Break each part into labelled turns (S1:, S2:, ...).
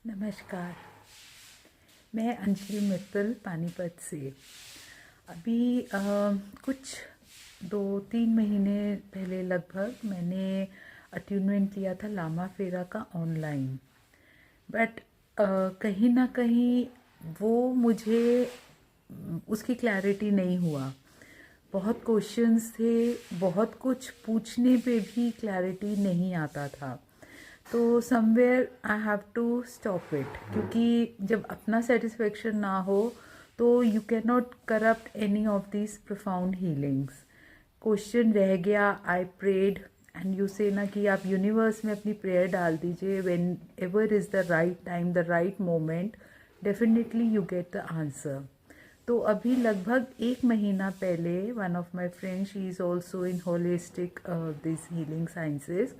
S1: नमस्कार। मैं अंजलि मित्तल पानीपत से। अभी कुछ 2-3 महीने पहले लगभग मैंने अट्यूनमेंट लिया था लामा फेरा का ऑनलाइन। बट कहीं ना कहीं वो मुझे उसकी क्लैरिटी नहीं हुआ। बहुत क्वेश्चंस थे, बहुत कुछ पूछने पे भी क्लैरिटी नहीं आता था। तो somewhere I have to stop it, क्योंकि जब अपना सेटिस्फेक्शन ना हो तो you can not corrupt any of this profound healings. Question रह गया, आई प्रेड एंड यू से ना कि आप यूनिवर्स में अपनी प्रेयर डाल दीजिए। When ever is the right time, the right moment, definitely you get the answer. तो अभी लगभग 1 महीना पहले one of my friend, she is also in holistic this healing sciences,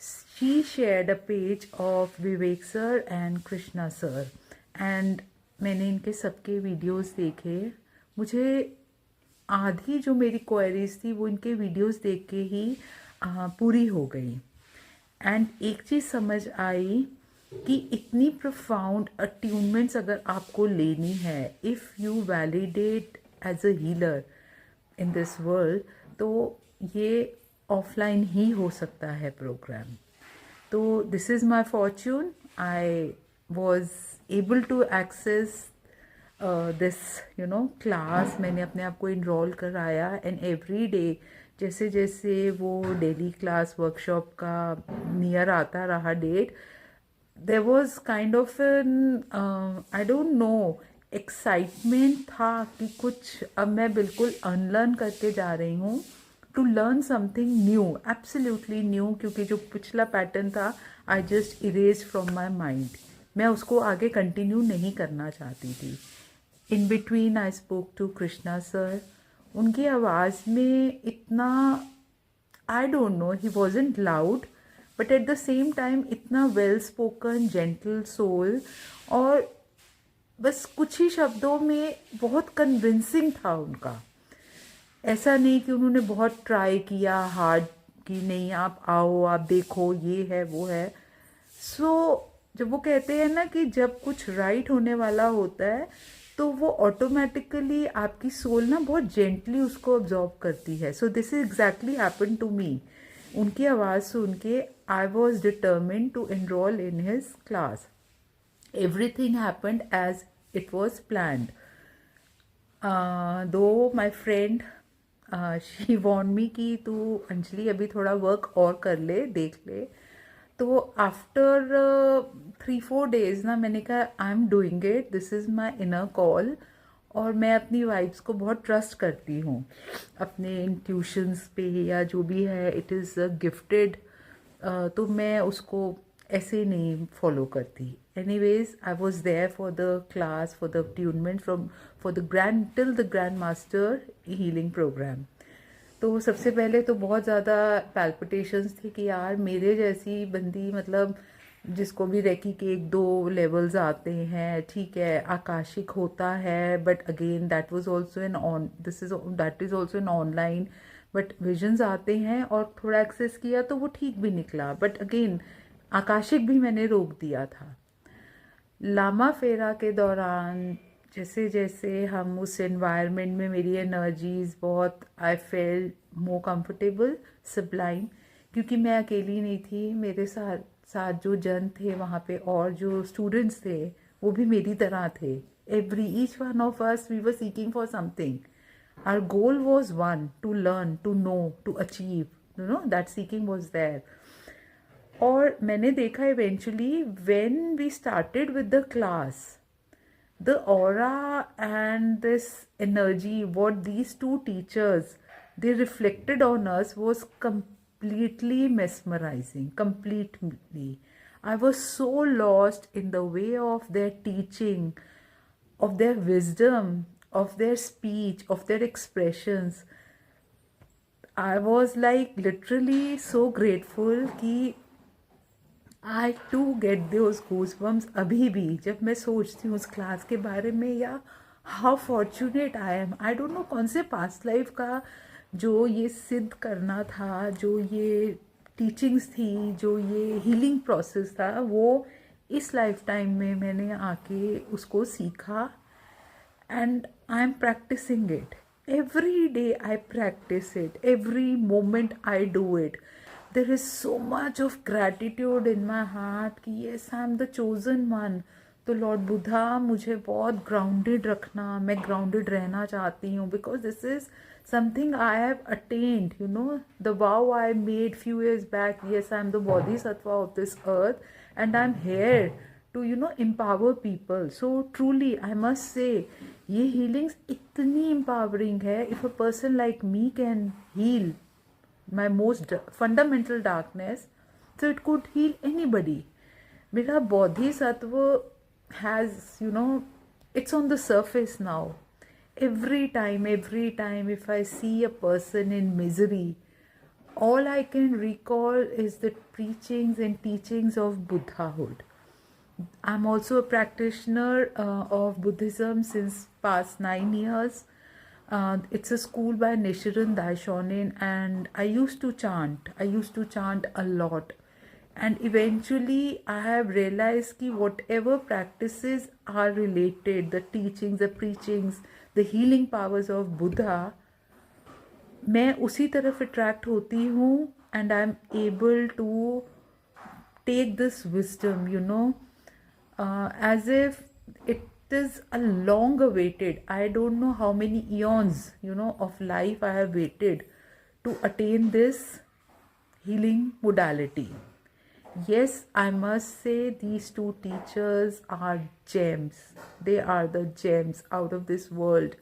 S1: she shared a page of Vivek sir and Krishna sir, and मैंने इनके सबके videos देखे। मुझे आधी जो मेरी क्वेरीज थी वो इनके वीडियोस देख के ही पूरी हो गई। एंड एक चीज़ समझ आई कि इतनी प्रोफाउंड अट्यूनमेंट्स अगर आपको लेनी है, if you validate as a healer in this world, तो ये ऑफलाइन ही हो सकता है प्रोग्राम। तो this is my fortune, I was able to access this class. मैंने अपने आप को इनरोल कराया एंड एवरी डे जैसे जैसे वो डेली क्लास वर्कशॉप का नियर आता रहा date, there was kind of an I don't know excitement था कि कुछ अब मैं बिल्कुल अनलर्न करके जा रही हूँ, to learn something new, absolutely new. क्योंकि जो पिछला पैटर्न था, I just erase from my mind. मैं उसको आगे कंटिन्यू नहीं करना चाहती थी। In between I spoke to Krishna sir. उनकी आवाज़ में इतना, I don't know, he wasn't loud but at the same time इतना वेल स्पोकन, जेंटल सोल, और बस कुछ ही शब्दों में बहुत कन्विंसिंग था उनका। ऐसा नहीं कि उन्होंने बहुत ट्राई किया हार्ड कि नहीं आप आओ, आप देखो, ये है वो है। सो जब वो कहते हैं ना कि जब कुछ राइट होने वाला होता है तो वो ऑटोमेटिकली आपकी सोल ना बहुत जेंटली उसको ऑब्जॉर्व करती है। So this is exactly happen to me. उनकी आवाज़ सुन के I was determined to enrol in his class. Everything happened as it was planned. Though my friend she want me कि तू अंजलि अभी थोड़ा वर्क और कर ले, देख ले। तो आफ्टर 3-4 डेज ना मैंने कहा I am doing it, this is my inner call. और मैं अपनी वाइब्स को बहुत ट्रस्ट करती हूँ, अपने इंट्यूशंस पे या जो भी है, इट इज़ गिफ्टेड। तो मैं उसको ऐसे नहीं फॉलो करती। Anyways I was there for the class, for the attunement from, for the grand till the grand master healing program. तो सबसे पहले तो बहुत ज़्यादा पैल्पिटेशंस थी कि यार मेरे जैसी बंदी, मतलब जिसको भी रेकी के 1-2 लेवल्स आते हैं, ठीक है, आकाशिक होता है, but again that was also in on, this is that is also in online. But visions आते हैं और थोड़ा एक्सेस किया तो वो ठीक भी निकला, बट अगेन आकाशिक भी मैंने रोक दिया था। लामा फेरा के दौरान जैसे जैसे हम उस एनवायरनमेंट में, मेरी एनर्जीज बहुत, आई फेल मोर कंफर्टेबल, सब्लाइम। क्योंकि मैं अकेली नहीं थी, मेरे साथ साथ जो जन थे वहाँ पे और जो स्टूडेंट्स थे वो भी मेरी तरह थे। Every each one of us, we were seeking for something. Our goal was one, to learn, to know, to achieve, you know, that seeking was there. और मैंने देखा eventually when we started with the class, the aura and this energy, what these two teachers they reflected on us, was completely mesmerizing. Completely, I was so lost in the way of their teaching, of their wisdom, of their speech, of their expressions. I was like literally so grateful कि आई to get those goosebumps अभी भी जब मैं सोचती हूँ उस class के बारे में, या how fortunate I am. I don't no कौन से पास्ट लाइफ का जो ये सिद्ध करना था, जो ये टीचिंग्स थी, जो ये हीलिंग प्रोसेस था, वो इस लाइफ टाइम में मैंने आके उसको सीखा, and I'm practicing it. Every day I practice it. Every moment I do it. There is so much of gratitude in my heart कि yes, I'm the chosen one. तो लॉर्ड बुद्धा मुझे बहुत grounded रखना, मैं ग्राउंडेड रहना चाहती हूँ, because this is something I have attend, you know, the wow I made few years back. Yes, I'm the bodhisattva of this earth and I'm here to, you know, empower people. So truly I must say ये healings इतनी empowering है. If a person like me can heal my most fundamental darkness, so it could heal anybody. मेरा bodhisattva has, you know, it's on the surface now. Every time if I see a person in misery, all I can recall is the preachings and teachings of Buddhahood. I'm also a practitioner of Buddhism since past 9 years. It's a school by Nichiren Daishonin, and I used to chant a lot. And eventually I have realized that whatever practices are related, the teachings, the preachings, the healing powers of Buddha, मैं उसी तरफ attract होती हूँ, and I'm able to take this wisdom, you know, as if it is a long awaited, I don't know how many eons, you know, of life I have waited to attain this healing modality. Yes, I must say these two teachers are gems. They are the gems out of this world.